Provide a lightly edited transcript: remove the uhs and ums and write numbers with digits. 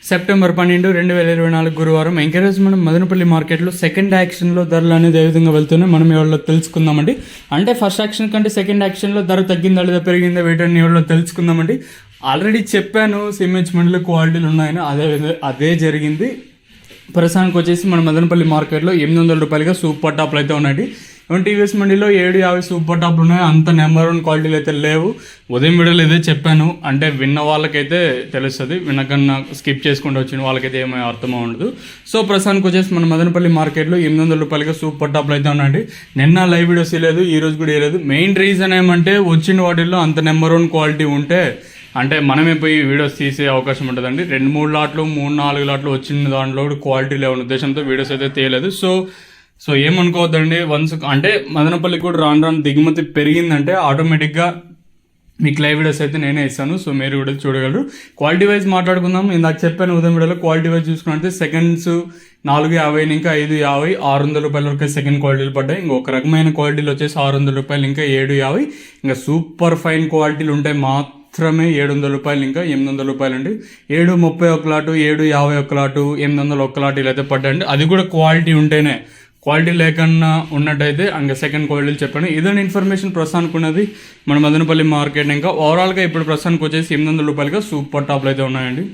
September 12, 2024 గురువారం encourage మనం మదనపల్లి మార్కెట్లో సెకండ్ యాక్షన్లో ధరలు అనేది ఏ విధంగా వెళ్తున్నాయి మనం ఇవాళ తెలుసుకుందామండి. అంటే ఫస్ట్ యాక్షన్ కంటే సెకండ్ యాక్షన్లో ధర తగ్గిందా లేదా పెరిగిందా వీటిని ఇవాళ తెలుసుకుందామండి. ఆల్రెడీ చెప్పాను సిమెంట్ మండలి క్వాలిటీలు ఉన్నాయని, అదే జరిగింది. ప్రస్తుతానికి వచ్చేసి మన మదనపల్లి మార్కెట్లో 800 రూపాయలుగా సూపర్ టాప్లు అయితే ఉన్నాయి. టీవీఎస్ మండీలో 750 సూపర్ టాప్లు ఉన్నాయి. అంత నెంబర్ 1 క్వాలిటీలు అయితే లేవు. ఉదయం వీడియోలో ఇదే చెప్పాను. అంటే విన్న వాళ్ళకైతే తెలుస్తుంది, వినకన్నా స్కిప్ చేసుకుంటూ వచ్చిన వాళ్ళకైతే ఏమీ అర్థమో ఉండదు. సో ప్రస్తుతానికి వచ్చేసి మన మదనపల్లి మార్కెట్లో 800 రూపాయలుగా సూపర్ టాప్లు అయితే ఉన్నాయి. నిన్న లైవ్ వీడియోస్ లేదు, ఈ రోజు కూడా లేదు. మెయిన్ రీజన్ ఏమంటే వచ్చిన వాటిల్లో అంత నెంబర్ 1 క్వాలిటీ ఉంటే అంటే మనమే పోయి వీడియోస్ తీసే అవకాశం ఉంటుందండి. 2-3 లాట్లు 3-4 లాట్లు వచ్చిన దాంట్లో కూడా క్వాలిటీ లేవని ఉద్దేశంతో వీడియోస్ అయితే తీయలేదు. సో ఏమనుకోవద్దండి. అంటే మదనపల్లి కూడా రాను దిగుమతి పెరిగిందంటే ఆటోమేటిక్గా మీకు లైవ్ వీడియోస్ అయితే నేనే ఇస్తాను. సో మీరు కూడా చూడగలరు. క్వాలిటీ వైజ్ మాట్లాడుకుందాం. ఇందాక చెప్పాను ఉదయం వీడియోలో క్వాలిటీ వైజ్ చూసుకుంటే సెకండ్స్ 450 ఇంకా 550 600 రూపాయల వరకు సెకండ్ క్వాలిటీలు పడ్డాయి. ఇంకొక రకమైన క్వాలిటీలు వచ్చేసి 600 రూపాయలు ఇంకా 750. ఇంకా సూపర్ ఫైన్ క్వాలిటీలు ఉంటాయి మాత్రమే 700 రూపాయలు ఇంకా 800 రూపాయలు అండి. 730 ఒక లాటు, 750 ఒక లాటు, 800 ఒక లాటీలు అయితే పడ్డాయండి. అది కూడా క్వాలిటీ ఉంటేనే, క్వాలిటీ లేకుండా ఉన్నట్టయితే ఇంకా సెకండ్ క్వాలిటీలు చెప్పండి. ఇదని ఇన్ఫర్మేషన్ ప్రస్తుతానికి ఉన్నది మన మదనపల్లి మార్కెట్. ఇంకా ఓవరాల్గా ఇప్పుడు ప్రస్తుతానికి వచ్చేసి 800 రూపాయలుగా సూపర్ టాప్లు అయితే ఉన్నాయండి.